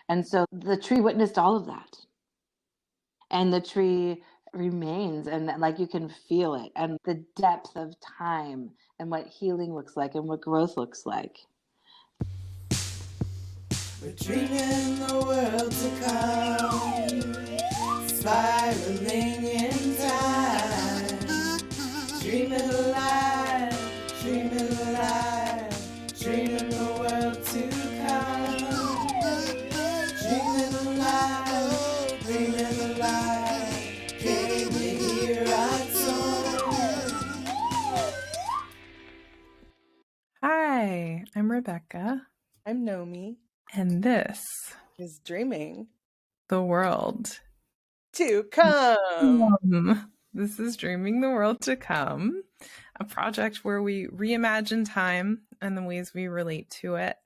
And so the tree witnessed all of that. And the tree remains, and like you can feel it, and the depth of time, and what healing looks like, and what growth looks like. We're dreaming the world to come, spiraling in time, dreaming alive, dreaming alive, dreaming the world to come, dreaming alive, dreaming alive, can you hear our song? Hi, I'm Rebecca. I'm Nomy. And this is Dreaming the World to Come. This is Dreaming the World to Come, a project where we reimagine time and the ways we relate to it,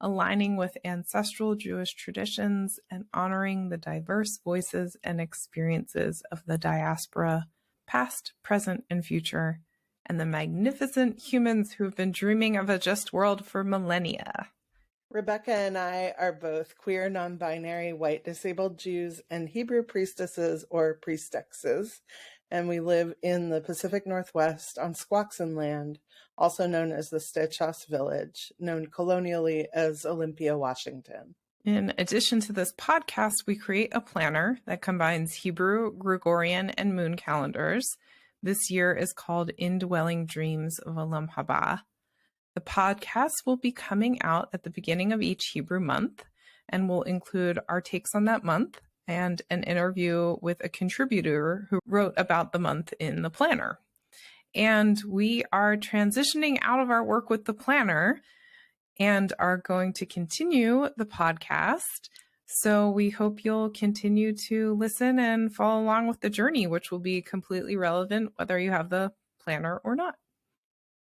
aligning with ancestral Jewish traditions and honoring the diverse voices and experiences of the diaspora, past, present, and future, and the magnificent humans who have been dreaming of a just world for millennia. Rebecca and I are both queer, non-binary, white, disabled Jews and Hebrew priestesses or priestesses, and we live in the Pacific Northwest on Squaxin land, also known as the Stechos Village, known colonially as Olympia, Washington. In addition to this podcast, we create a planner that combines Hebrew, Gregorian, and moon calendars. This year is called Indwelling Dreams of Olam Haba. The podcast will be coming out at the beginning of each Hebrew month and will include our takes on that month and an interview with a contributor who wrote about the month in the planner. And we are transitioning out of our work with the planner and are going to continue the podcast. So we hope you'll continue to listen and follow along with the journey, which will be completely relevant whether you have the planner or not.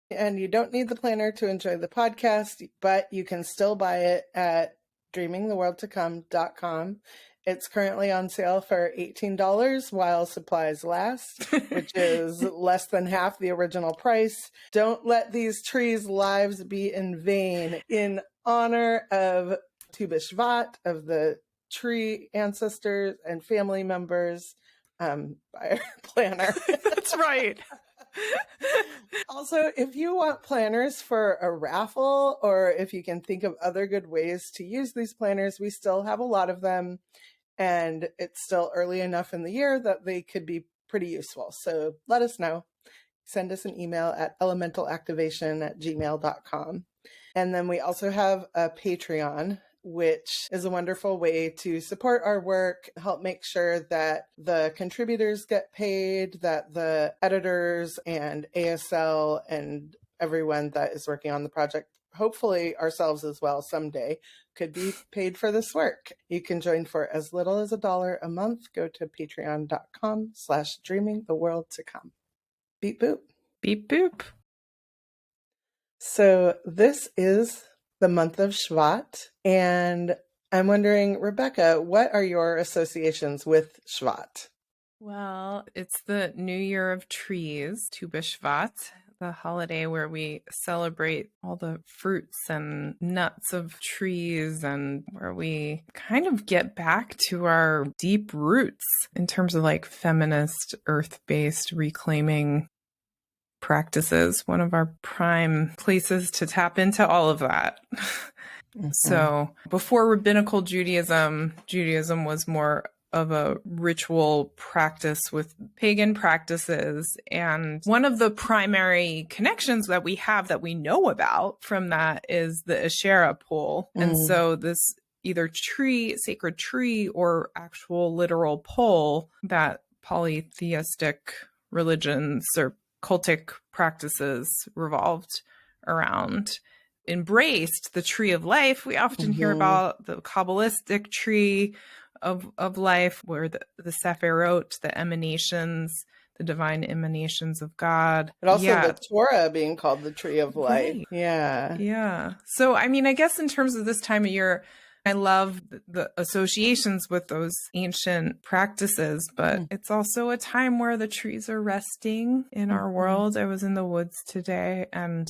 And you don't need the planner to enjoy the podcast, but you can still buy it at dreamingtheworldtocome.com. It's currently on sale for $18 while supplies last, which is less than half the original price. Don't let these trees' lives be in vain. In honor of Tu B'Shvat, of the tree ancestors and family members, by our planner. That's right. Also, if you want planners for a raffle, or if you can think of other good ways to use these planners, we still have a lot of them, and it's still early enough in the year that they could be pretty useful. So let us know. Send us an email at elementalactivation@gmail.com. And then we also have a Patreon, which is a wonderful way to support our work, help make sure that the contributors get paid, that the editors and ASL and everyone that is working on the project, hopefully ourselves as well someday, could be paid for this work. You can join for as little as $1 a month. Go to patreon.com/dreamingtheworldtocome. Beep boop. Beep boop. So this is the month of Shvat, and I'm wondering, Rebecca, what are your associations with Shvat? Well, it's the New Year of Trees, Tu B'Shvat, the holiday where we celebrate all the fruits and nuts of trees and where we kind of get back to our deep roots in terms of like feminist, earth-based reclaiming practices, one of our prime places to tap into all of that. Mm-hmm. So before rabbinical Judaism was more of a ritual practice with pagan practices. And one of the primary connections that we have that we know about from that is the Asherah Pole. Mm. And so this either sacred tree or actual literal pole that polytheistic religions or cultic practices revolved around embraced the tree of life. We often hear about the Kabbalistic tree of life, where the Sefirot, the emanations, the divine emanations of God. But also the Torah being called the tree of life. Right. Yeah. Yeah. So, I mean, I guess in terms of this time of year, I love the associations with those ancient practices, but it's also a time where the trees are resting in our world. I was in the woods today and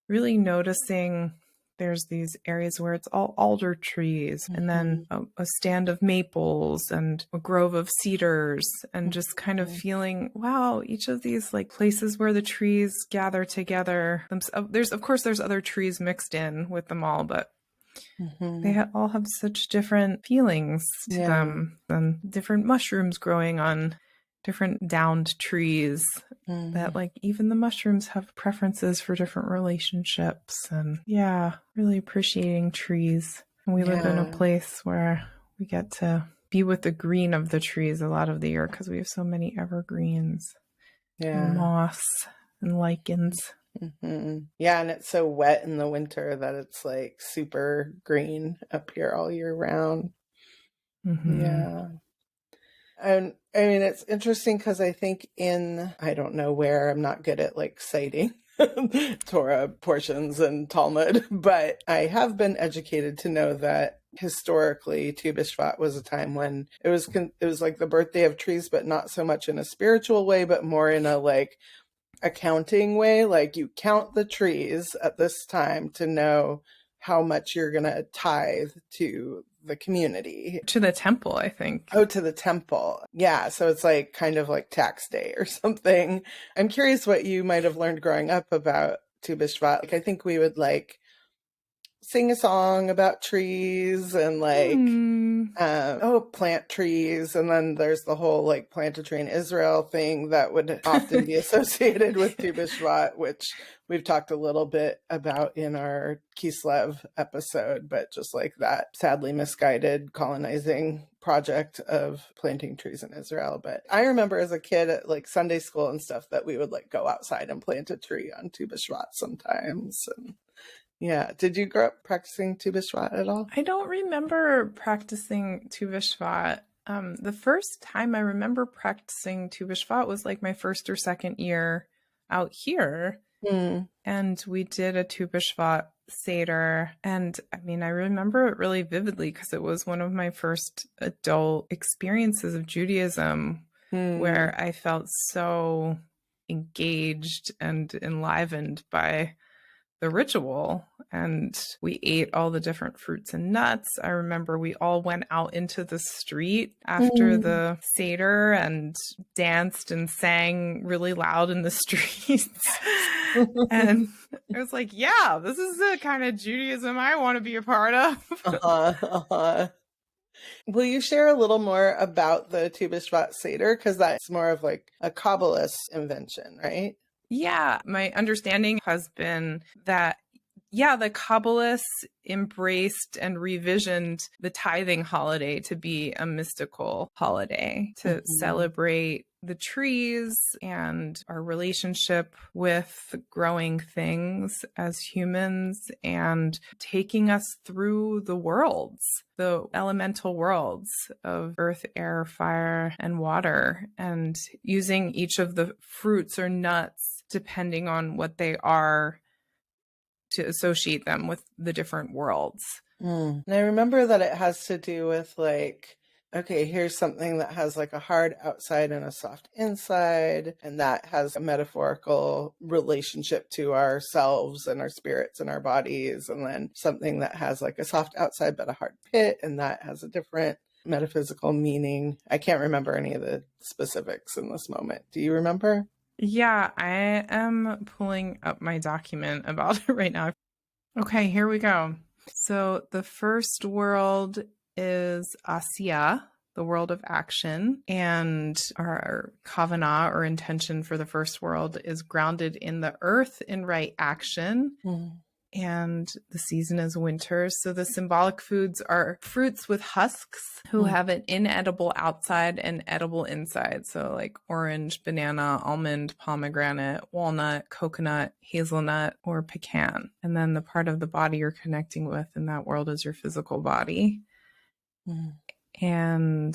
really noticing there's these areas where it's all alder trees, and then a stand of maples and a grove of cedars, and just kind of feeling, wow, each of these like places where the trees gather together. There's other trees mixed in with them all, but they all have such different feelings to them, and different mushrooms growing on different downed trees, that like even the mushrooms have preferences for different relationships. And really appreciating trees. And we live in a place where we get to be with the green of the trees a lot of the year because we have so many evergreens and moss and lichens. Yeah, and it's so wet in the winter that it's like super green up here all year round. Yeah. And I mean, it's interesting because I think I don't know where, I'm not good at like citing Torah portions and Talmud, but I have been educated to know that historically Tu B'Shvat was a time when it was like the birthday of trees, but not so much in a spiritual way, but more in a like accounting way. Like you count the trees at this time to know how much you're going to tithe to the community. To the temple, I think. Oh, to the temple. Yeah. So it's like kind of like tax day or something. I'm curious what you might have learned growing up about Tu B'Shvat. Like, I think we would like sing a song about trees and like, plant trees. And then there's the whole like plant a tree in Israel thing that would often be associated with Tu B'Shvat, which we've talked a little bit about in our Kislev episode, but just like that sadly misguided colonizing project of planting trees in Israel. But I remember as a kid at like Sunday school and stuff that we would like go outside and plant a tree on Tu B'Shvat sometimes. And yeah. Did you grow up practicing Tu B'Shvat at all? I don't remember practicing Tu B'Shvat. The first time I remember practicing Tu B'Shvat was like my first or second year out here. And we did a Tu B'Shvat Seder. And I mean, I remember it really vividly because it was one of my first adult experiences of Judaism where I felt so engaged and enlivened by the ritual. And we ate all the different fruits and nuts. I remember we all went out into the street after the Seder and danced and sang really loud in the streets. And I was like, yeah, this is the kind of Judaism I want to be a part of. Will you share a little more about the Tu B'Shvat Seder? Because that's more of like a Kabbalist invention, right? Yeah, my understanding has been that, the Kabbalists embraced and revisioned the tithing holiday to be a mystical holiday, to celebrate the trees and our relationship with growing things as humans, and taking us through the worlds, the elemental worlds of earth, air, fire, and water, and using each of the fruits or nuts depending on what they are to associate them with the different worlds. And I remember that it has to do with like, okay, here's something that has like a hard outside and a soft inside, and that has a metaphorical relationship to ourselves and our spirits and our bodies. And then something that has like a soft outside but a hard pit, and that has a different metaphysical meaning. I can't remember any of the specifics in this moment. Do you remember? Yeah, I am pulling up my document about it right now. Okay, here we go. So the first world is Assiyah, the world of action, and our kavanah or intention for the first world is grounded in the earth in right action. And the season is winter. So the symbolic foods are fruits with husks who have an inedible outside and edible inside. So like orange, banana, almond, pomegranate, walnut, coconut, hazelnut, or pecan. And then the part of the body you're connecting with in that world is your physical body. And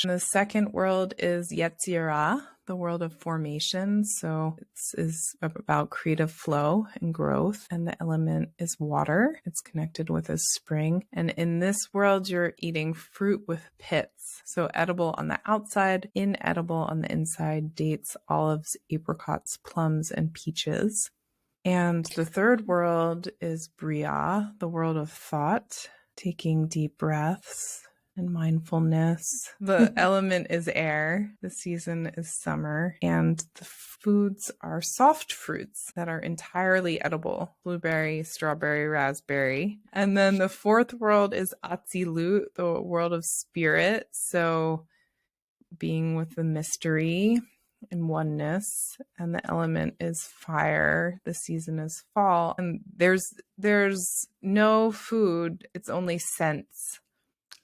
the second world is Yetzirah, the world of formation. So it's about creative flow and growth. And the element is water. It's connected with a spring. And in this world, you're eating fruit with pits. So edible on the outside, inedible on the inside, dates, olives, apricots, plums, and peaches. And the third world is Bria, the world of thought, taking deep breaths and mindfulness. The element is air. The season is summer. And the foods are soft fruits that are entirely edible. Blueberry, strawberry, raspberry. And then the fourth world is Atzilut, the world of spirit. So being with the mystery and oneness, and the element is fire. The season is fall, and there's no food, it's only scents.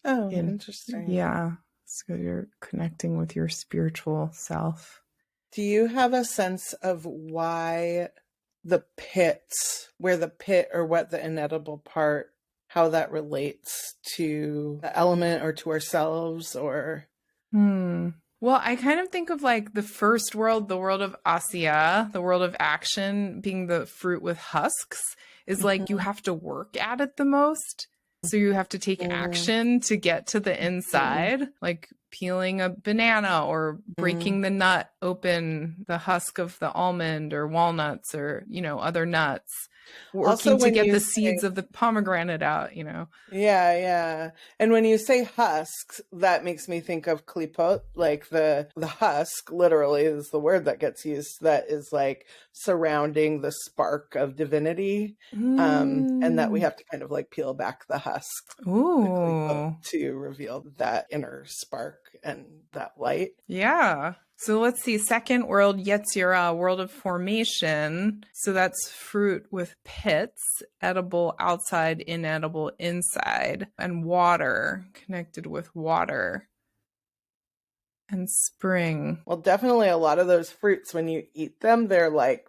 Oh, interesting. Yeah, so you're connecting with your spiritual self. Do you have a sense of why the pits, where the pit or what the inedible part, how that relates to the element or to ourselves? Or Well, I kind of think of like the first world, the world of Assiyah, the world of action, being the fruit with husks, is like you have to work at it the most. So you have to take action to get to the inside, like peeling a banana or breaking the nut open, the husk of the almond or walnuts or, other nuts. Working to get the seeds of the pomegranate out, Yeah. And when you say husks, that makes me think of klipot, like the husk literally is the word that gets used, that is like surrounding the spark of divinity. And that we have to kind of like peel back the husk to reveal that inner spark and that light. Yeah. So let's see, second world, Yetzirah, world of formation. So that's fruit with pits, edible outside, inedible inside, and water, connected with water. And spring. Well, definitely a lot of those fruits, when you eat them, they're like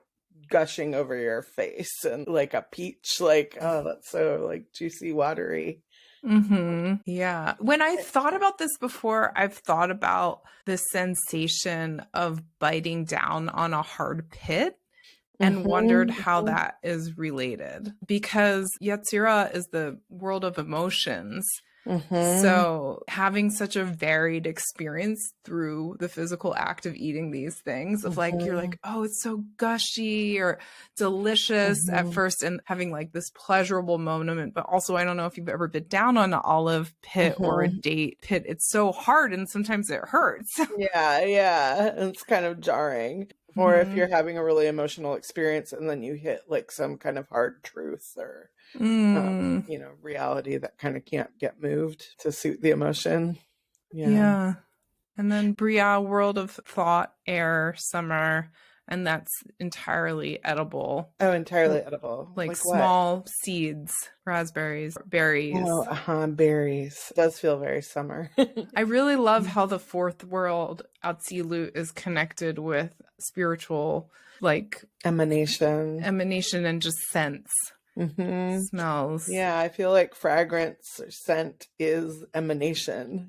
gushing over your face, and like a peach, like, oh, that's so like juicy, watery. Yeah. When I thought about this before, I've thought about the sensation of biting down on a hard pit and wondered how that is related, because Yetzirah is the world of emotions. So having such a varied experience through the physical act of eating these things, of like, you're like, oh, it's so gushy or delicious at first, and having like this pleasurable moment. But also, I don't know if you've ever been down on an olive pit or a date pit. It's so hard and sometimes it hurts. Yeah. It's kind of jarring. Or if you're having a really emotional experience and then you hit like some kind of hard truth or reality that kind of can't get moved to suit the emotion. Yeah. And then Bria, world of thought, air, summer, and that's entirely edible. Oh, entirely edible. Like small what? Seeds, raspberries, berries. Oh, berries. It does feel very summer. I really love how the fourth world, Atzilut, is connected with spiritual, like emanation and just scents. Smells. Yeah, I feel like fragrance or scent is emanation,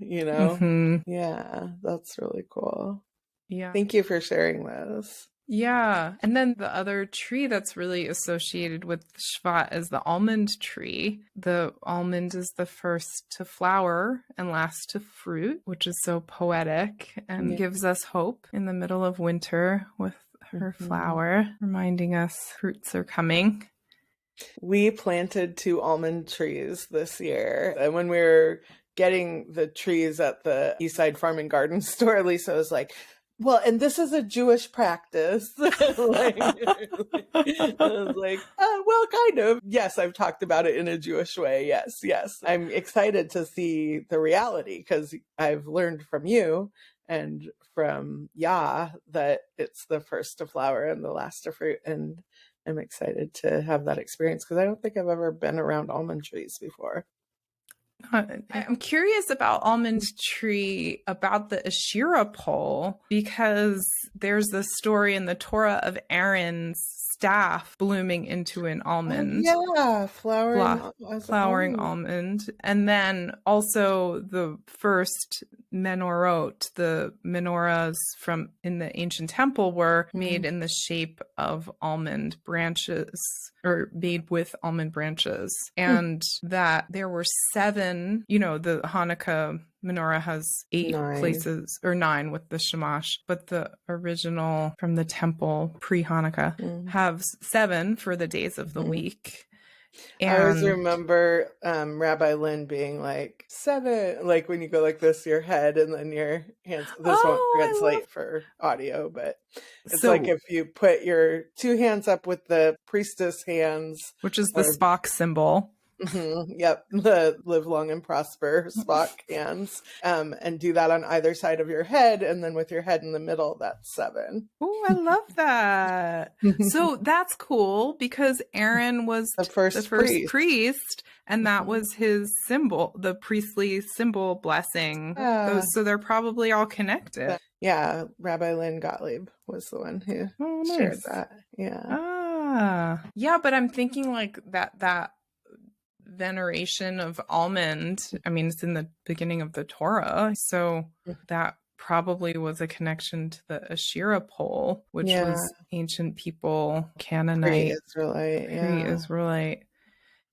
Yeah, that's really cool. Yeah. Thank you for sharing those. Yeah. And then the other tree that's really associated with Shvat is the almond tree. The almond is the first to flower and last to fruit, which is so poetic and gives us hope in the middle of winter with her flower, reminding us fruits are coming. We planted 2 almond trees this year. And when we were getting the trees at the Eastside Farm and Garden store, Lisa was like, well, and this is a Jewish practice. I was like, well, kind of. Yes, I've talked about it in a Jewish way. Yes. I'm excited to see the reality, because I've learned from you and from Yah that it's the first to flower and the last to fruit. And I'm excited to have that experience, because I don't think I've ever been around almond trees before. I'm curious about almond tree, about the Asherah pole, because there's this story in the Torah of Aaron's staff blooming into an almond. Flowering almond. And then also the first menorot, the menorahs from in the ancient temple were made in the shape of almond branches, or made with almond branches. And that there were 7, the Hanukkah menorah has 8 9 places, or 9 with the shamash, but the original from the temple pre-Hanukkah have 7 for the days of the week. I always And remember Rabbi Lynn being like 7, like when you go like this, your head and then your hands. This won't translate for audio, but it's like if you put your 2 hands up with the priestess hands, which is the Spock symbol. Yep, the live long and prosper Spock hands, and do that on either side of your head, and then with your head in the middle, that's 7. Oh, I love that. So that's cool because Aaron was the first priest, and that was his symbol, the priestly symbol blessing. So they're probably all connected. Yeah, Rabbi Lynn Gottlieb was the one who shared that. Yeah. Yeah, but I'm thinking like that veneration of almond, I mean, it's in the beginning of the Torah, so that probably was a connection to the Asherah Pole, which was ancient people, Canaanite, pre-Israelite.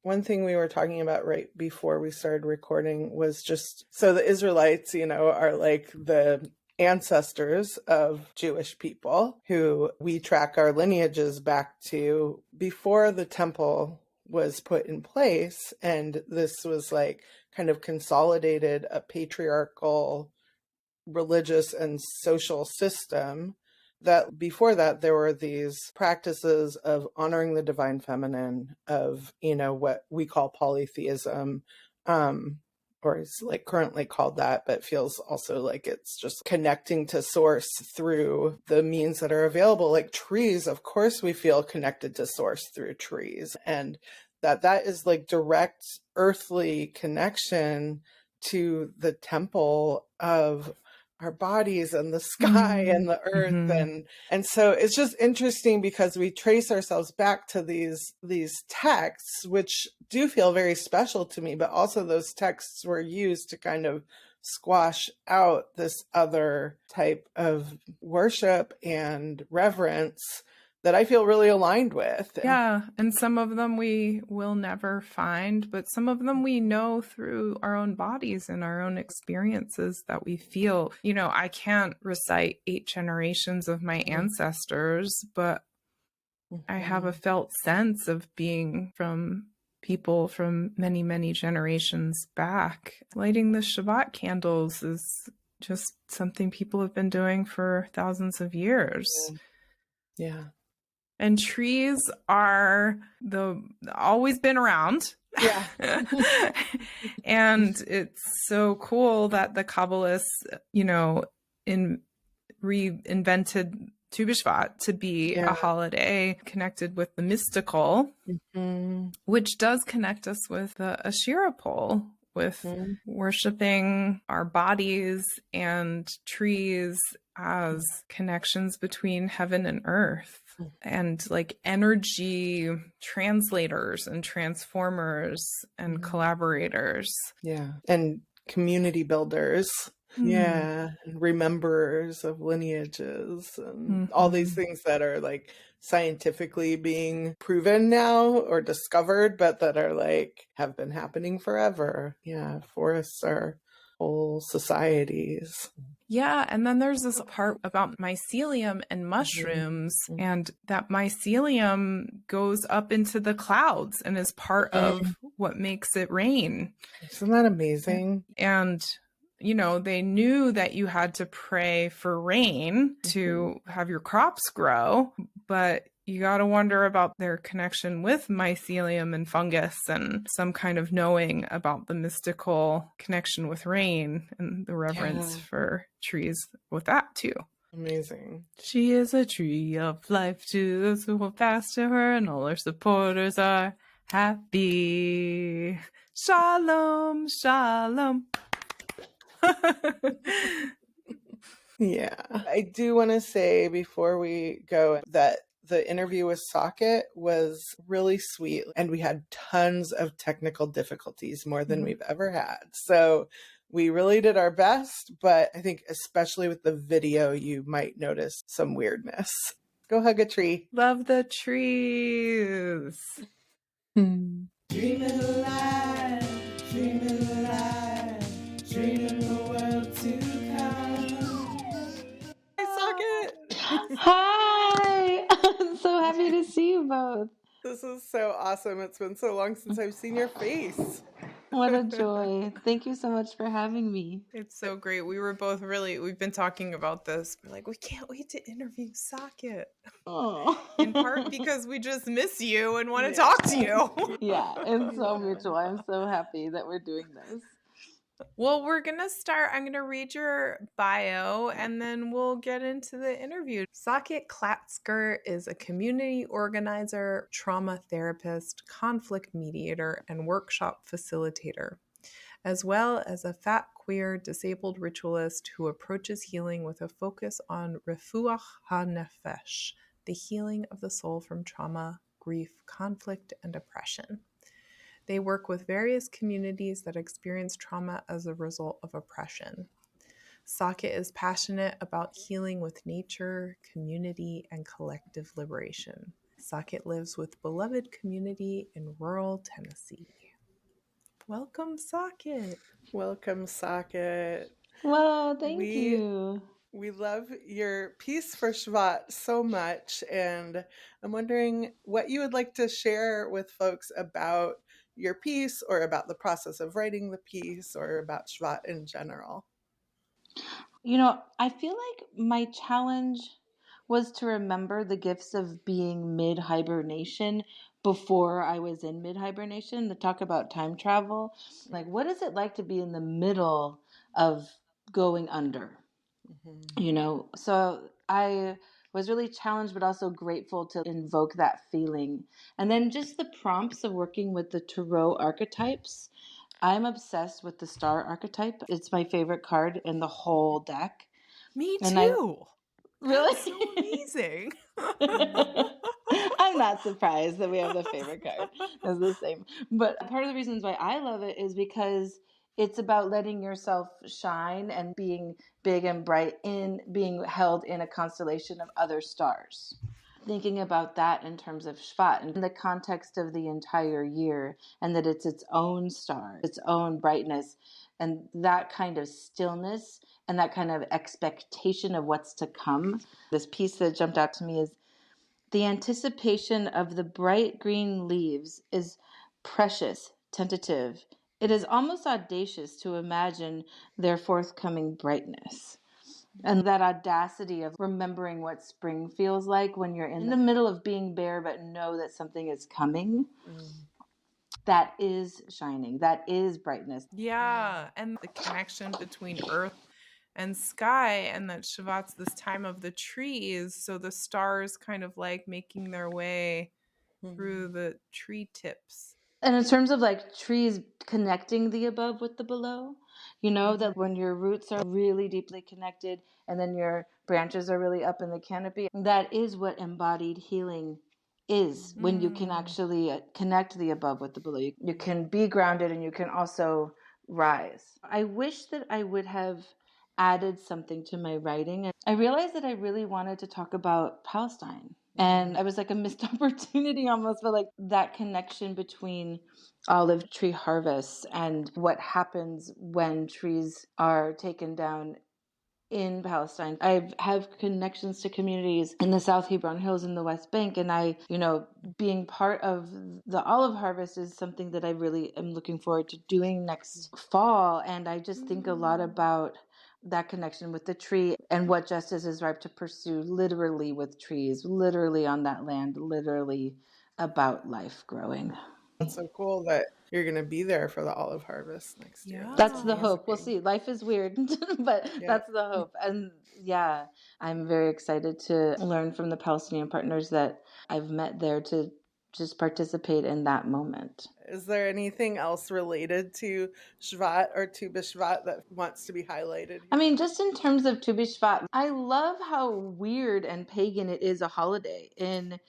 One thing we were talking about right before we started recording was just, so the Israelites, are like the ancestors of Jewish people who we track our lineages back to before the temple was put in place, and this was like kind of consolidated a patriarchal religious and social system. That before that there were these practices of honoring the divine feminine, of what we call polytheism, or is like currently called that, but feels also like it's just connecting to source through the means that are available, like trees. Of course we feel connected to source through trees, and that is like direct earthly connection to the temple of our bodies and the sky and the earth. And so it's just interesting because we trace ourselves back to these texts, which do feel very special to me, but also those texts were used to kind of squash out this other type of worship and reverence that I feel really aligned with. Yeah, and some of them we will never find, but some of them we know through our own bodies and our own experiences that we feel. I can't recite 8 generations of my ancestors, but I have a felt sense of being from people from many, many generations back. Lighting the Shvat candles is just something people have been doing for thousands of years. Yeah. And trees are always been around. Yeah. And it's so cool that the Kabbalists, reinvented Tu B'Shvat to be a holiday connected with the mystical, which does connect us with the Asherah Pole, with worshiping our bodies and trees as connections between heaven and earth, and like energy translators and transformers and collaborators. Yeah. And community builders. Yeah. And rememberers of lineages and all these things that are like scientifically being proven now or discovered, but that are like have been happening forever. Yeah. Forests are whole societies. Yeah, and then there's this part about mycelium and mushrooms, and that mycelium goes up into the clouds and is part of what makes it rain. Isn't that amazing? And they knew that you had to pray for rain to have your crops grow, but you got to wonder about their connection with mycelium and fungus, and some kind of knowing about the mystical connection with rain and the reverence for trees with that too. Amazing. She is a tree of life to those who hold fast to her, and all her supporters are happy. Shalom, shalom. Yeah. I do want to say before we go that the interview with Socket was really sweet, and we had tons of technical difficulties, more than we've ever had. So we really did our best, but I think especially with the video, you might notice some weirdness. Go hug a tree. Love the trees. Dreaming alive, dreaming alive, dreaming away. This is so awesome. It's been so long since I've seen your face. What a joy. Thank you so much for having me. It's so great. We were both we've been talking about this. We're like, we can't wait to interview Socket. Oh. In part because we just miss you and want to talk to you. Yeah, it's so mutual. I'm so happy that we're doing this. Well, we're going to start. I'm going to read your bio and then we'll get into the interview. Socket Klatzker is a community organizer, trauma therapist, conflict mediator, and workshop facilitator, as well as a fat, queer, disabled ritualist who approaches healing with a focus on refuach ha-nefesh, the healing of the soul from trauma, grief, conflict, and oppression. They work with various communities that experience trauma as a result of oppression. Socket is passionate about healing with nature, community, and collective liberation. Socket lives with beloved community in rural Tennessee. Welcome, Socket. Welcome, Socket. Well, thank you. We love your piece for Shvat so much, and I'm wondering what you would like to share with folks about your piece or about the process of writing the piece or about Shvat in general. I feel like my challenge was to remember the gifts of being mid-hibernation before I was in mid-hibernation, to talk about time travel. Like, what is it like to be in the middle of going under? So I was really challenged, but also grateful to invoke that feeling. And then just the prompts of working with the Torah archetypes. I'm obsessed with the star archetype. It's my favorite card in the whole deck. Me And too. Really? That's so amazing. I'm not surprised that we have the favorite card. It's the same. But part of the reasons why I love it is because it's about letting yourself shine and being big and bright in being held in a constellation of other stars. Thinking about that in terms of Shvat and in the context of the entire year, and that it's its own star, its own brightness, and that kind of stillness and that kind of expectation of what's to come. This piece that jumped out to me is the anticipation of the bright green leaves is precious, tentative. It is almost audacious to imagine their forthcoming brightness. And that audacity of remembering what spring feels like when you're in the middle of being bare, but know that something is coming. That is shining. That is brightness. Yeah. And the connection between earth and sky, and that Shvat's this time of the trees. So the stars kind of like making their way through the tree tips. And in terms of like trees connecting the above with the below, that when your roots are really deeply connected and then your branches are really up in the canopy, that is what embodied healing is, when you can actually connect the above with the below. You can be grounded and you can also rise. I wish that I would have added something to my writing. And I realized that I really wanted to talk about Palestine. And I was like a missed opportunity almost, but like that connection between olive tree harvests and what happens when trees are taken down in Palestine. I have connections to communities in the South Hebron Hills in the West Bank. And being part of the olive harvest is something that I really am looking forward to doing next fall. And I just think a lot about that connection with the tree and what justice is ripe to pursue, literally with trees, literally on that land, literally about life growing. It's so cool that you're going to be there for the olive harvest next year. That's the hope. We'll see. Life is weird, but that's the hope. And yeah, I'm very excited to learn from the Palestinian partners that I've met there to just participate in that moment. Is there anything else related to Shvat or Tu B'Shvat that wants to be highlighted? I mean, just in terms of Tu B'Shvat, I love how weird and pagan it is a holiday in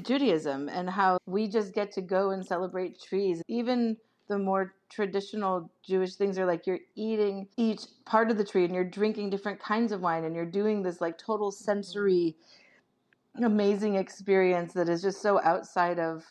Judaism, and how we just get to go and celebrate trees. Even the more traditional Jewish things are like you're eating each part of the tree and you're drinking different kinds of wine and you're doing this like total sensory amazing experience that is just so outside of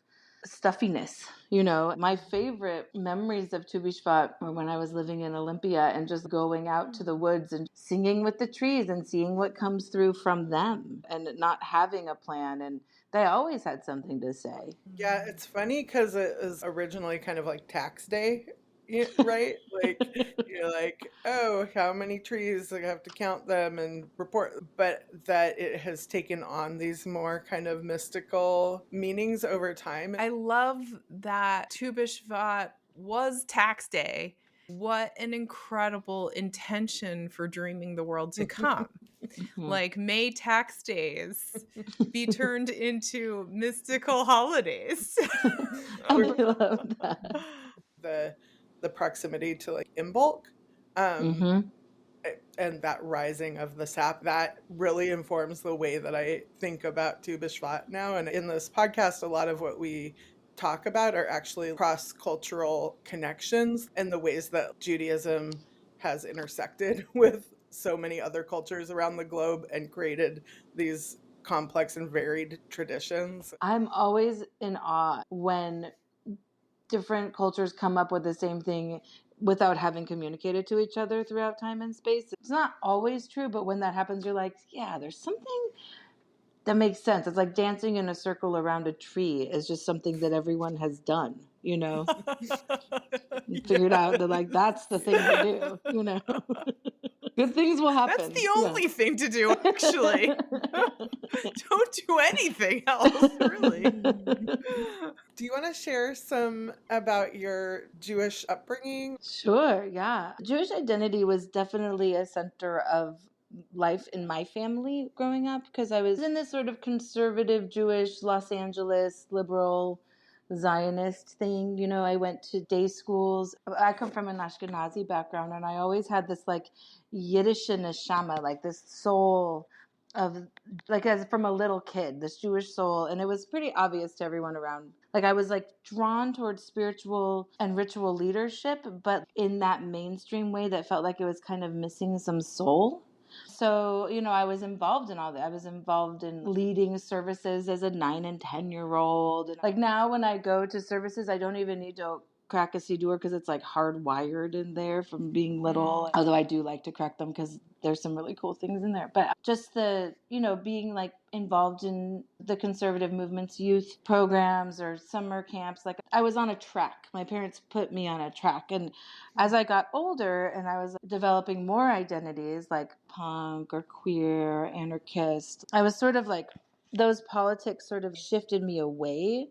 stuffiness. My favorite memories of Tu B'Shvat were when I was living in Olympia and just going out to the woods and singing with the trees and seeing what comes through from them and not having a plan and They always had something to say. Yeah, it's funny because it was originally kind of like tax day, right? Like you're like, oh, how many trees? I have to count them and report. But that it has taken on these more kind of mystical meanings over time. I love that Tu B'Shvat was tax day. What an incredible intention for dreaming the world to come. Like, may tax days be turned into mystical holidays. I love that. The proximity to like Imbolc. Mm-hmm. And that rising of the sap, that really informs the way that I think about Tu B'Shvat now. And in this podcast, a lot of what we talk about are actually cross-cultural connections and the ways that Judaism has intersected with so many other cultures around the globe and created these complex and varied traditions. I'm always in awe when different cultures come up with the same thing without having communicated to each other throughout time and space. It's not always true, but when that happens, you're like, yeah, there's something that makes sense. It's like dancing in a circle around a tree is just something that everyone has done, you know? Figured out that, like, that's the thing to do, you know? Good things will happen. That's the only thing to do, actually. Don't do anything else, really. Do you want to share some about your Jewish upbringing? Sure, yeah. Jewish identity was definitely a center of life in my family growing up because I was in this sort of conservative Jewish Los Angeles liberal Zionist thing. You know, I went to day schools. I come from an Ashkenazi background, and I always had this like Yiddish neshama, like this soul of, like, as from a little kid, this Jewish soul, and it was pretty obvious to everyone around. Like, I was like drawn towards spiritual and ritual leadership, but in that mainstream way that felt like it was kind of missing some soul. So, you know, I was involved in all that. I was involved in leading services as a 9 and 10-year-old. And like now when I go to services, I don't even need to crack a siddur because it's like hardwired in there from being little. Although I do like to crack them because there's some really cool things in there. But just the, you know, being like involved in the conservative movement's youth programs or summer camps. Like I was on a track. My parents put me on a track. And as I got older and I was developing more identities like punk or queer, anarchist, I was sort of like, those politics sort of shifted me away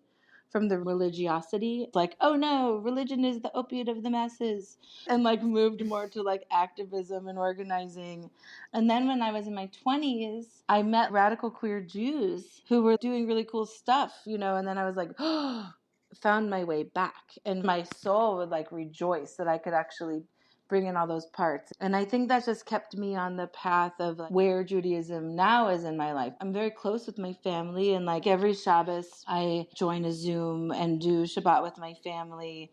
from the religiosity. Like, oh no, religion is the opiate of the masses. And like moved more to like activism and organizing. And then when I was in my 20s, I met radical queer Jews who were doing really cool stuff, you know, and then I was like, oh, found my way back. And my soul would like rejoice that I could actually bring in all those parts. And I think that just kept me on the path of like, where Judaism now is in my life. I'm very close with my family, and like every Shabbos I join a Zoom and do Shabbat with my family.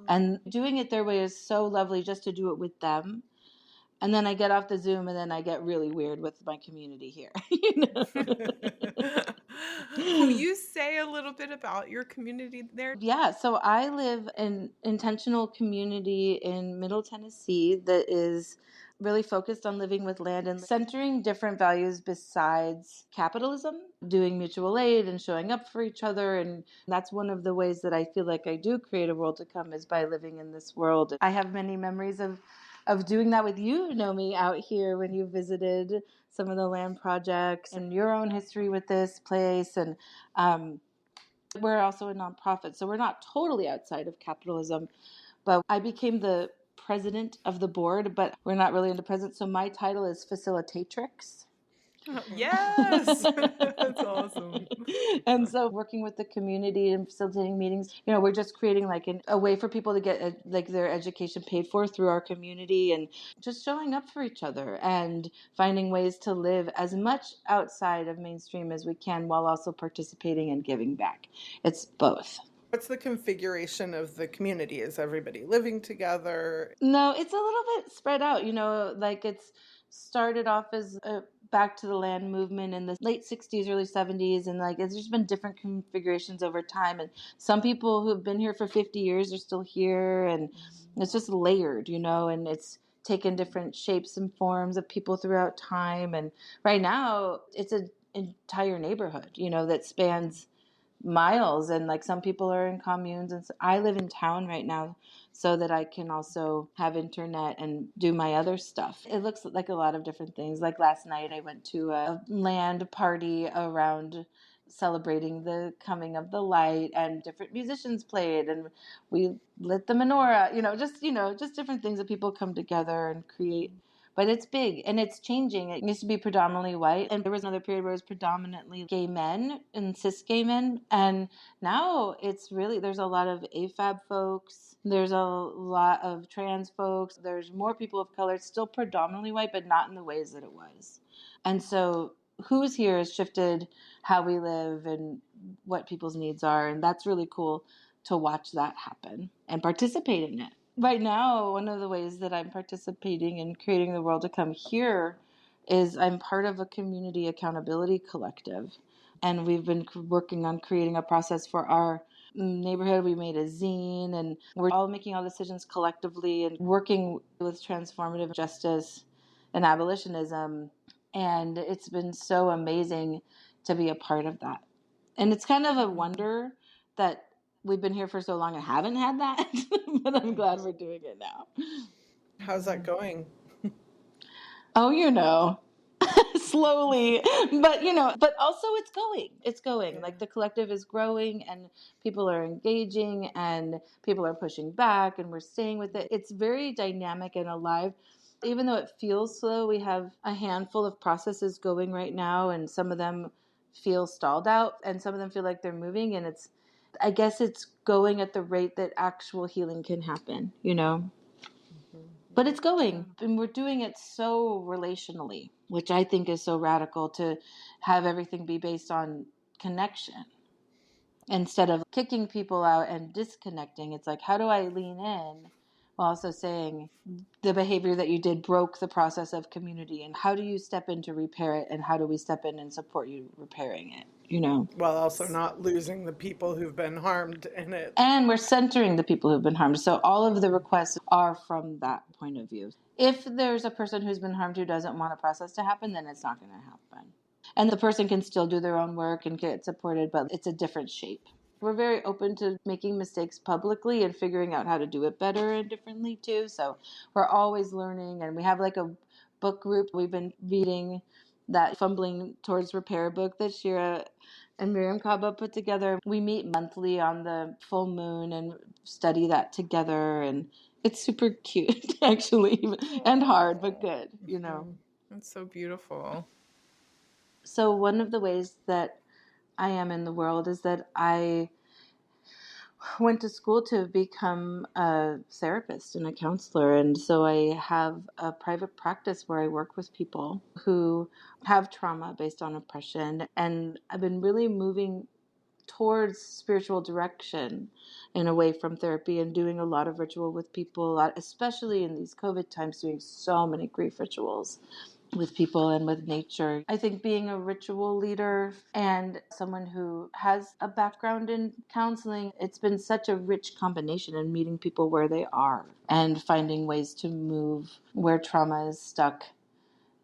And doing it their way is so lovely, just to do it with them. And then I get off the Zoom and then I get really weird with my community here. You know? Will you say a little bit about your community there? Yeah, so I live in intentional community in Middle Tennessee that is really focused on living with land and centering different values besides capitalism, doing mutual aid and showing up for each other. And that's one of the ways that I feel like I do create a world to come, is by living in this world. I have many memories of doing that with you, Nomy, out here when you visited some of the land projects and your own history with this place. And we're also a nonprofit, so we're not totally outside of capitalism. But I became the president of the board, but we're not really into president. So my title is facilitatrix. Yes, that's awesome. And so working with the community and facilitating meetings, you know, we're just creating like a way for people to get like their education paid for through our community, and just showing up for each other and finding ways to live as much outside of mainstream as we can while also participating and giving back. It's both. What's the configuration of the community? Is everybody living together? No, it's a little bit spread out, you know, like it's started off as a back to the land movement in the late 60s, early 70s, and like it's just been different configurations over time. And some people who've been here for 50 years are still here, and it's just layered, you know, and it's taken different shapes and forms of people throughout time. And right now it's a entire neighborhood, that spans miles, and like some people are in communes, and so I live in town right now so that I can also have internet and do my other stuff. It looks like a lot of different things. Like last night I went to a land party around celebrating the coming of the light, and different musicians played, and we lit the menorah, just different things that people come together and create. But it's big and it's changing. It used to be predominantly white, and there was another period where it was predominantly gay men and cis gay men. And now it's really, there's a lot of AFAB folks, there's a lot of trans folks, there's more people of color. It's still predominantly white, but not in the ways that it was. And so who's here has shifted how we live and what people's needs are. And that's really cool to watch that happen and participate in it. Right now, one of the ways that I'm participating in creating the world to come here is I'm part of a community accountability collective. And we've been working on creating a process for our neighborhood. We made a zine, and we're all making all decisions collectively and working with transformative justice and abolitionism. And it's been so amazing to be a part of that. And it's kind of a wonder that we've been here for so long and haven't had that, but I'm glad we're doing it now. How's that going? Oh, slowly, but also it's going. Yeah. Like the collective is growing and people are engaging and people are pushing back and we're staying with it. It's very dynamic and alive. Even though it feels slow, we have a handful of processes going right now, and some of them feel stalled out and some of them feel like they're moving, and I guess it's going at the rate that actual healing can happen, But it's going, and we're doing it so relationally, which I think is so radical, to have everything be based on connection instead of kicking people out and disconnecting. It's like, how do I lean in while also saying the behavior that you did broke the process of community, and how do you step in to repair it, and how do we step in and support you repairing it, While also not losing the people who've been harmed in it. And we're centering the people who've been harmed. So all of the requests are from that point of view. If there's a person who's been harmed who doesn't want a process to happen, then it's not going to happen. And the person can still do their own work and get supported, but it's a different shape. We're very open to making mistakes publicly and figuring out how to do it better and differently too. So we're always learning, and we have like a book group. We've been reading that Fumbling Towards Repair book that Shira and Miriam Kaba put together. We meet monthly on the full moon and study that together, and it's super cute actually, and hard, but good, That's so beautiful. So one of the ways that I am in the world is that I went to school to become a therapist and a counselor. And so I have a private practice where I work with people who have trauma based on oppression. And I've been really moving towards spiritual direction and away from therapy, and doing a lot of ritual with people, especially in these COVID times, doing so many grief rituals with people and with nature. I think being a ritual leader and someone who has a background in counseling, it's been such a rich combination in meeting people where they are and finding ways to move where trauma is stuck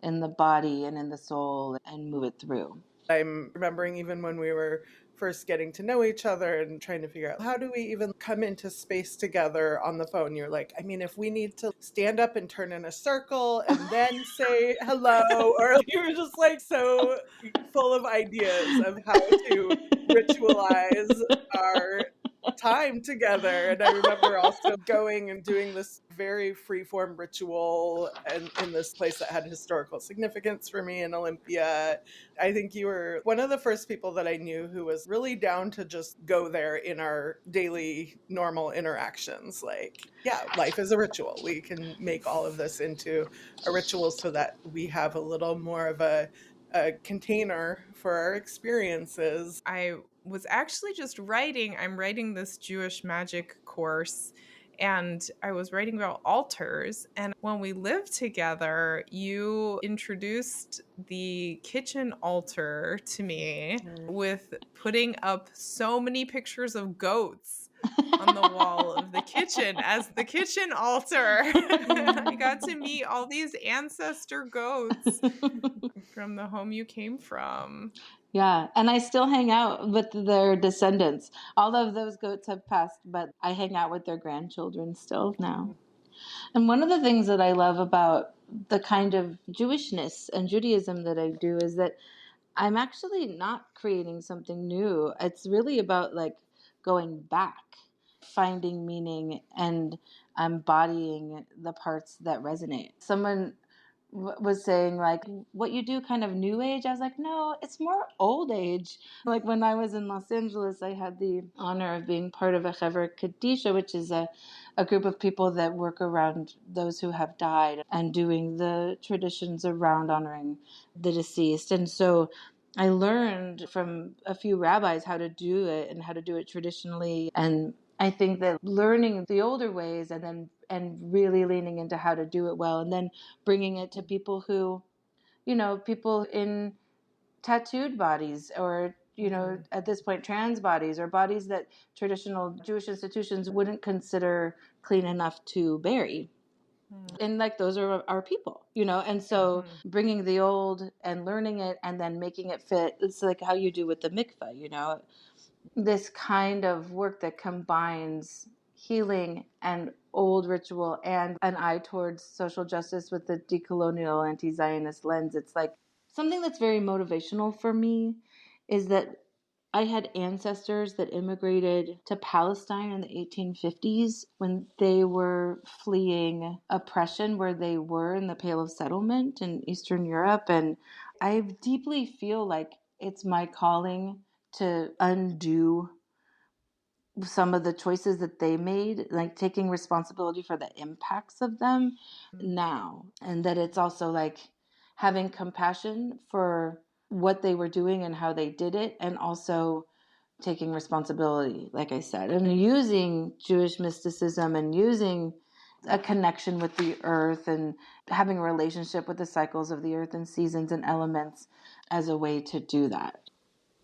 in the body and in the soul and move it through. I'm remembering even when we were first getting to know each other and trying to figure out, how do we even come into space together on the phone? You're like, I mean, if we need to stand up and turn in a circle and then say hello, or you were just like so full of ideas of how to ritualize our time together. And I remember also going and doing this very freeform ritual and in this place that had historical significance for me in Olympia. I think you were one of the first people that I knew who was really down to just go there in our daily normal interactions. Like, yeah, life is a ritual. We can make all of this into a ritual so that we have a little more of a container for our experiences. I was actually just I'm writing this Jewish magic course, and I was writing about altars. And when we lived together, you introduced the kitchen altar to me with putting up so many pictures of goats on the wall of the kitchen as the kitchen altar. I got to meet all these ancestor goats from the home you came from. Yeah, and I still hang out with their descendants. All of those goats have passed, but I hang out with their grandchildren still now. And one of the things that I love about the kind of Jewishness and Judaism that I do is that I'm actually not creating something new. It's really about like going back, finding meaning, and embodying the parts that resonate. Someone was saying like, what you do kind of new age. I was like, no, it's more old age. Like when I was in Los Angeles, I had the honor of being part of a Chevra Kadisha, which is a group of people that work around those who have died and doing the traditions around honoring the deceased. And so I learned from a few rabbis how to do it and how to do it traditionally. And I think that learning the older ways and really leaning into how to do it well, and then bringing it to people who, people in tattooed bodies, or at this point trans bodies, or bodies that traditional Jewish institutions wouldn't consider clean enough to bury. And like those are our people, and so bringing the old and learning it and then making it fit. It's like how you do with the mikveh, this kind of work that combines healing and old ritual and an eye towards social justice with the decolonial anti-Zionist lens. It's like something that's very motivational for me is that I had ancestors that immigrated to Palestine in the 1850s when they were fleeing oppression where they were in the Pale of Settlement in Eastern Europe. And I deeply feel like it's my calling to undo some of the choices that they made, like taking responsibility for the impacts of them now. And that it's also like having compassion for what they were doing and how they did it, and also taking responsibility, like I said, and using Jewish mysticism and using a connection with the earth and having a relationship with the cycles of the earth and seasons and elements as a way to do that.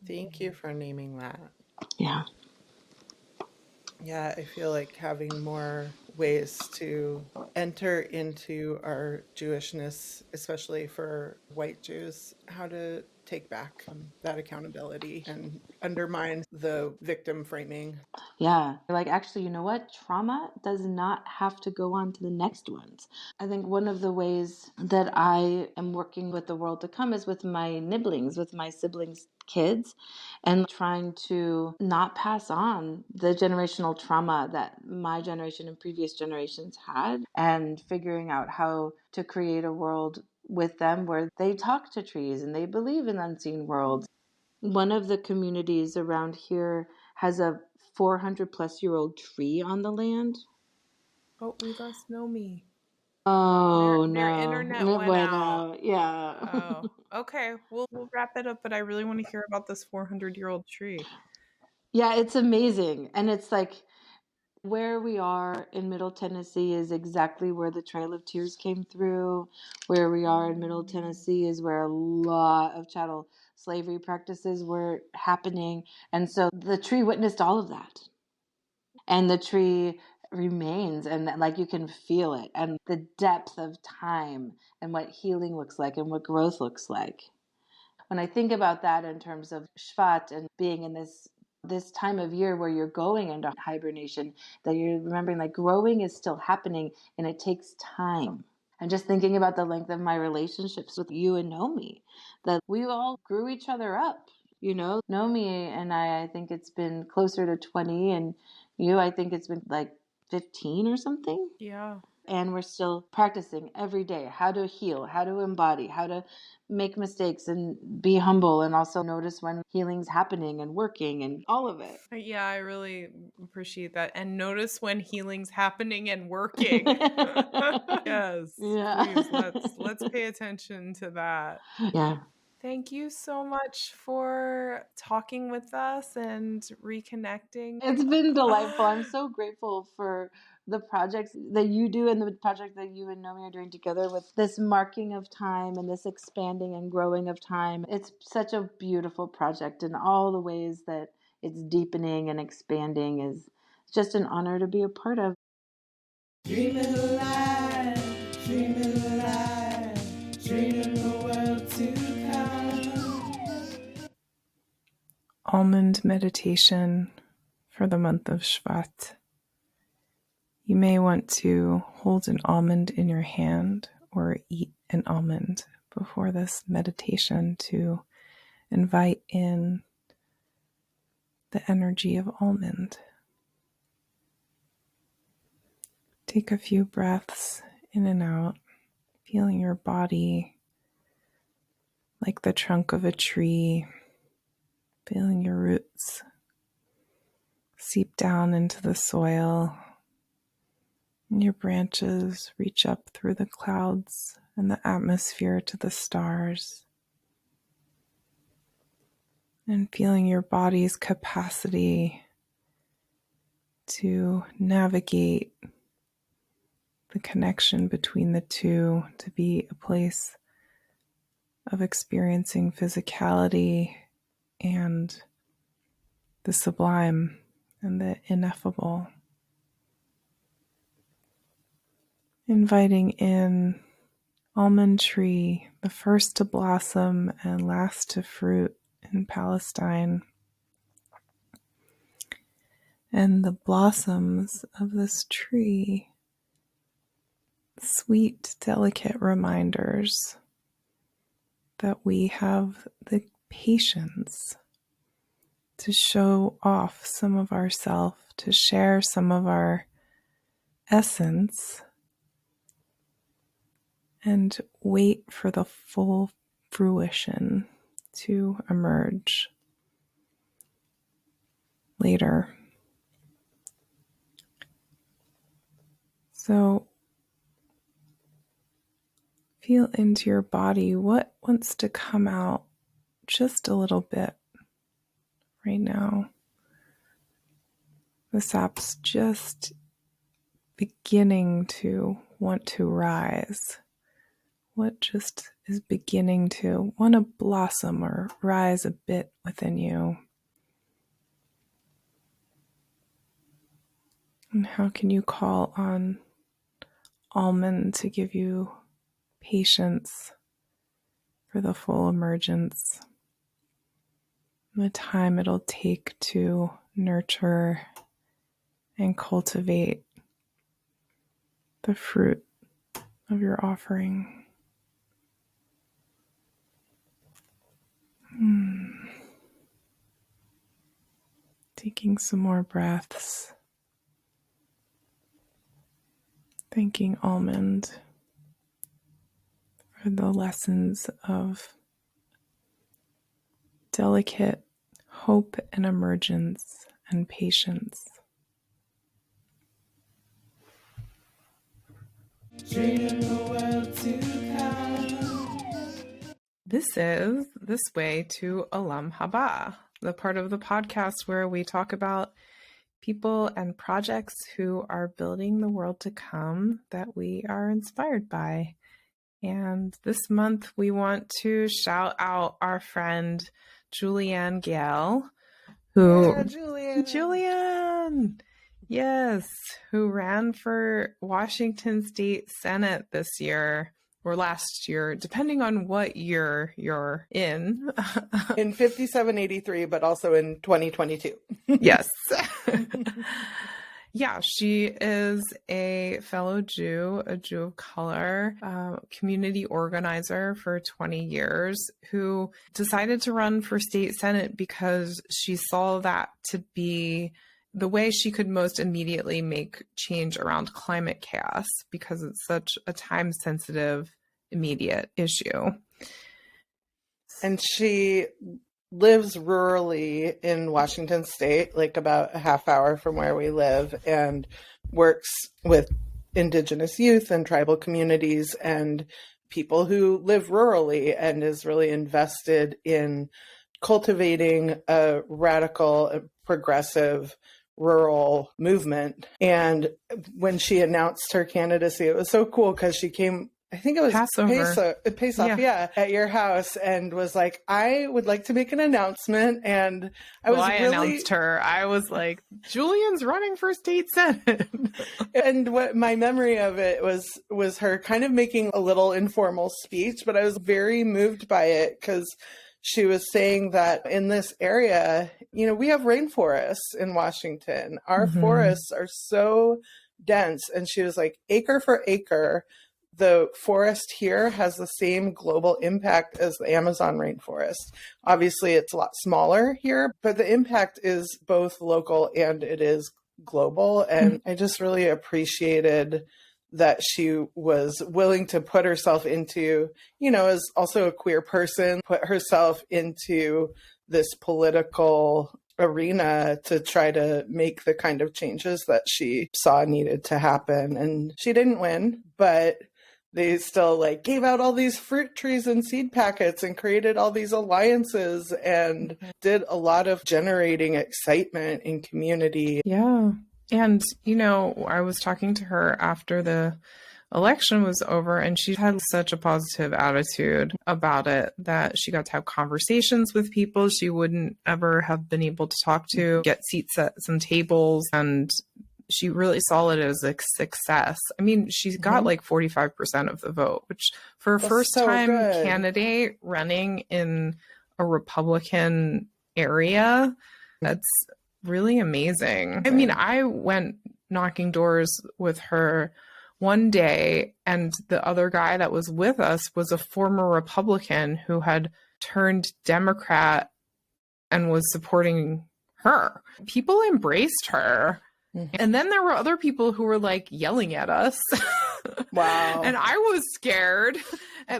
Thank you for naming that. Yeah. Yeah, I feel like having more ways to enter into our Jewishness, especially for white Jews, how to take back that accountability and undermine the victim framing. Yeah. Like, actually, you know what? Trauma does not have to go on to the next ones. I think one of the ways that I am working with the world to come is with my nibblings, with my siblings' kids, and trying to not pass on the generational trauma that my generation and previous generations had, and figuring out how to create a world with them where they talk to trees and they believe in unseen worlds. One of the communities around here has a 400 plus year old tree on the land. Oh, we lost Nomy. Oh, Their no. internet It went went out. out. Yeah. Oh, okay. We'll wrap it up, but I really want to hear about this 400-year-old tree. Yeah, it's amazing. And it's like where we are in Middle Tennessee is exactly where the Trail of Tears came through. Where we are in Middle Tennessee is where a lot of chattel slavery practices were happening. And so the tree witnessed all of that. And the tree remains, and like you can feel it, and the depth of time and what healing looks like and what growth looks like. When I think about that in terms of Shvat and being in this time of year where you're going into hibernation, that you're remembering like growing is still happening and it takes time. And just thinking about the length of my relationships with you and Nomy, that we all grew each other up. Nomy and I think it's been closer to 20, and you, I think it's been like 15 or something. Yeah. And we're still practicing every day how to heal, how to embody, how to make mistakes and be humble, and also notice when healing's happening and working and all of it. Yeah, I really appreciate that. And notice when healing's happening and working. Yes. Yeah. Please, let's pay attention to that. Yeah. Thank you so much for talking with us and reconnecting. It's been delightful. I'm so grateful for the projects that you do and the project that you and Nomy are doing together with this marking of time and this expanding and growing of time. It's such a beautiful project, and all the ways that it's deepening and expanding is just an honor to be a part of. Dreaming alive, dreaming alive, dreaming the world to come. Almond meditation for the month of Shvat. You may want to hold an almond in your hand or eat an almond before this meditation to invite in the energy of almond. Take a few breaths in and out, feeling your body like the trunk of a tree, feeling your roots seep down into the soil, and your branches reach up through the clouds and the atmosphere to the stars, and feeling your body's capacity to navigate the connection between the two, to be a place of experiencing physicality and the sublime and the ineffable. Inviting in almond tree, the first to blossom and last to fruit in Palestine. And the blossoms of this tree, sweet, delicate reminders that we have the patience to show off some of ourself, to share some of our essence, and wait for the full fruition to emerge later. So feel into your body what wants to come out just a little bit right now. The sap's just beginning to want to rise. What just is beginning to want to blossom or rise a bit within you? And how can you call on almond to give you patience for the full emergence, the time it'll take to nurture and cultivate the fruit of your offering? Taking some more breaths. Thanking almond for the lessons of delicate hope and emergence and patience. Dreaming the world to come. This is This Way to Olam Haba, the part of the podcast where we talk about people and projects who are building the world to come that we are inspired by. And this month we want to shout out our friend Julianne Gale, who Julianne, yes, who ran for Washington State Senate this year or last year, depending on what year you're in. In 5783, but also in 2022. Yes. Yeah, she is a fellow Jew, a Jew of color, community organizer for 20 years, who decided to run for state senate because she saw that to be the way she could most immediately make change around climate chaos, because it's such a time-sensitive, immediate issue. And she lives rurally in Washington State, like about a half hour from where we live, and works with Indigenous youth and tribal communities and people who live rurally, and is really invested in cultivating a radical, progressive rural movement. And when she announced her candidacy, it was so cool because she came I think it was Passover. Pesach, at your house, and was like, I would like to make an announcement. And I announced her. I was like, Julian's running for state senate. And what my memory of it was her kind of making a little informal speech, but I was very moved by it because she was saying that in this area, we have rainforests in Washington. Our forests are so dense. And she was like, acre for acre, the forest here has the same global impact as the Amazon rainforest. Obviously, it's a lot smaller here, but the impact is both local and it is global. And I just really appreciated that she was willing to put herself into, as also a queer person, put herself into this political arena to try to make the kind of changes that she saw needed to happen. And she didn't win, but they still gave out all these fruit trees and seed packets and created all these alliances and did a lot of generating excitement in community. Yeah. And, I was talking to her after the election was over, and she had such a positive attitude about it that she got to have conversations with people she wouldn't ever have been able to talk to, get seats at some tables, and she really saw it as a success. I mean, she got 45% of the vote, which for a first-time candidate running in a Republican area, that's really amazing. I mean, I went knocking doors with her one day, and the other guy that was with us was a former Republican who had turned Democrat and was supporting her. People embraced her. And then there were other people who were yelling at us. Wow. And I was scared.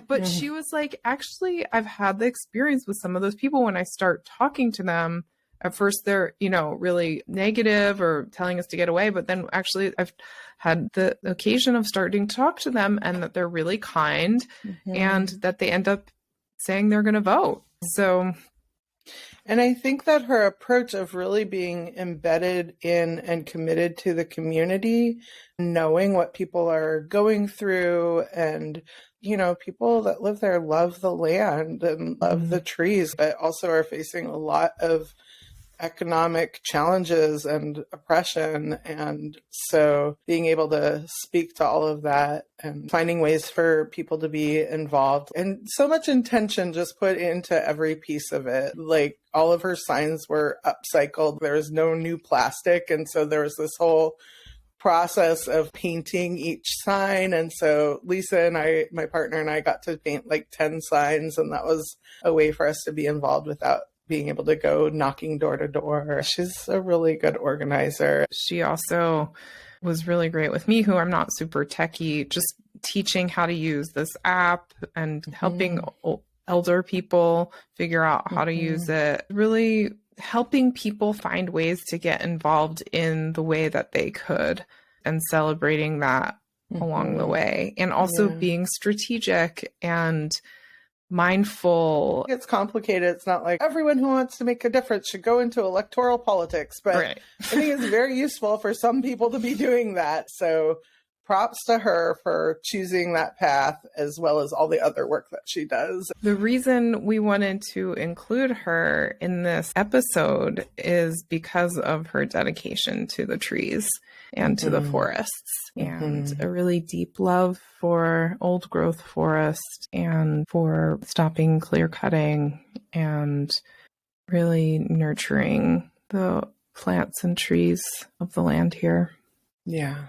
But she was like, actually, I've had the experience with some of those people. When I start talking to them, at first they're, really negative or telling us to get away. But then actually I've had the occasion of starting to talk to them, and that they're really kind and that they end up saying they're going to vote. So. And I think that her approach of really being embedded in and committed to the community, knowing what people are going through, and, people that live there love the land and love the trees, but also are facing a lot of economic challenges and oppression. And so being able to speak to all of that and finding ways for people to be involved, and so much intention just put into every piece of it. All of her signs were upcycled. There was no new plastic. And so there was this whole process of painting each sign. And so Lisa and I, my partner and I, got to paint 10 signs. And that was a way for us to be involved without being able to go knocking door to door. She's a really good organizer. She also was really great with me, who I'm not super techie, just teaching how to use this app and helping elder people figure out how to use it, really helping people find ways to get involved in the way that they could, and celebrating that along the way, and also being strategic and mindful. It's complicated. It's not like everyone who wants to make a difference should go into electoral politics, but I think it's very useful for some people to be doing that. So props to her for choosing that path, as well as all the other work that she does. The reason we wanted to include her in this episode is because of her dedication to the trees and to the forests, and a really deep love for old growth forest and for stopping clear cutting and really nurturing the plants and trees of the land here. Yeah.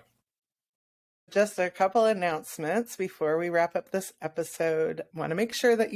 Just a couple announcements before we wrap up this episode. I want to make sure that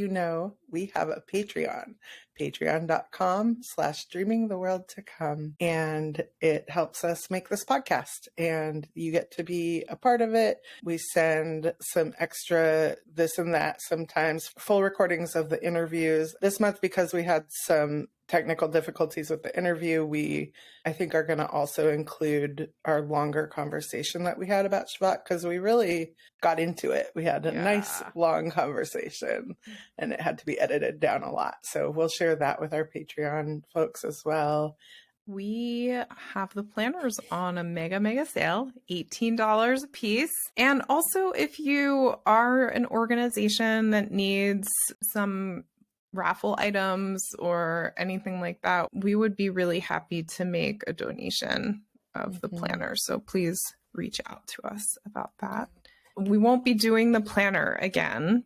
we have a Patreon, patreon.com/dreamingtheworldtocome. And it helps us make this podcast, and you get to be a part of it. We send some extra this and that, sometimes full recordings of the interviews. This month, because we had some technical difficulties with the interview, we, I think, are going to also include our longer conversation that we had about Shvat, because we really got into it. We had a nice long conversation, and it had to be edited down a lot. So we'll share that with our Patreon folks as well. We have the planners on a mega sale, $18 a piece. And also, if you are an organization that needs some raffle items or anything like that, we would be really happy to make a donation of the planner. So please reach out to us about that. We won't be doing the planner again,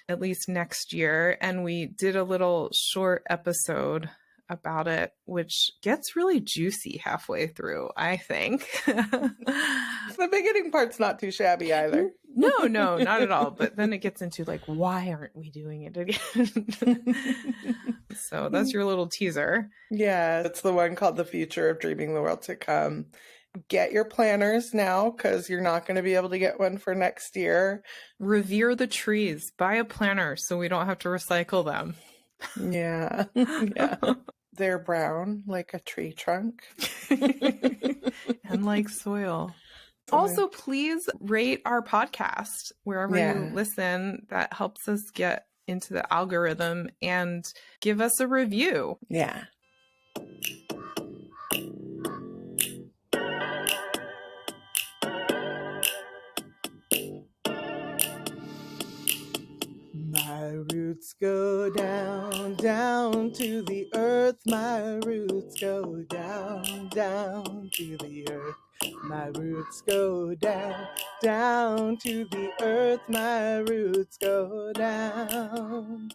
at least next year. And we did a little short episode about it, which gets really juicy halfway through, I think. The beginning part's not too shabby either. No, not at all. But then it gets into like, why aren't we doing it again? So that's your little teaser. Yeah, it's the one called The Future of Dreaming the World to Come. Get your planners now, because you're not going to be able to get one for next year. Revere the trees. Buy a planner so we don't have to recycle them. Yeah. Yeah. They're brown like a tree trunk. And like soil. Also, please rate our podcast wherever you listen. That helps us get into the algorithm, and give us a review. Yeah. My roots go down, down to the earth. My roots go down, down to the earth. My roots go down, down to the earth. My roots go down.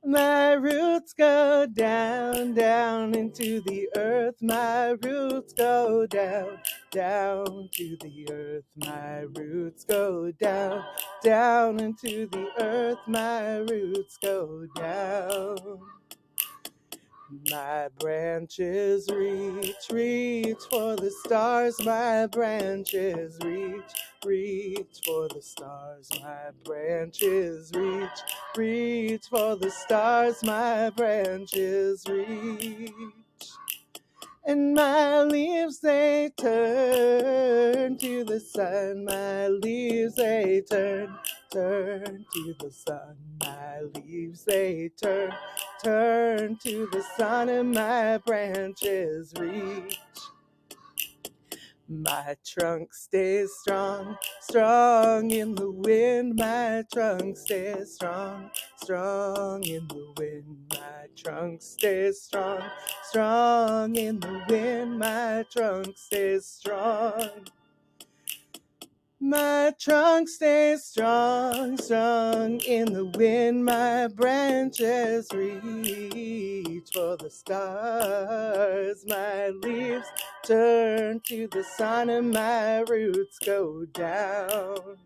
My roots go down, down into the earth. My roots go down, down to the earth. My roots go down, down into the earth. My roots go down. My branches reach for the stars. My branches reach for the stars. My branches reach for the stars. My branches reach. And my leaves, they turn to the sun. My leaves, they turn to the sun. My leaves, they turn to the sun. And my branches reach. My trunk stays strong, strong in the wind. My trunk stays strong, strong in the wind. My trunk stays strong, strong in the wind. My trunk stays strong. My trunk stays strong, strong in the wind. My branches reach for the stars. My leaves turn to the sun, and my roots go down.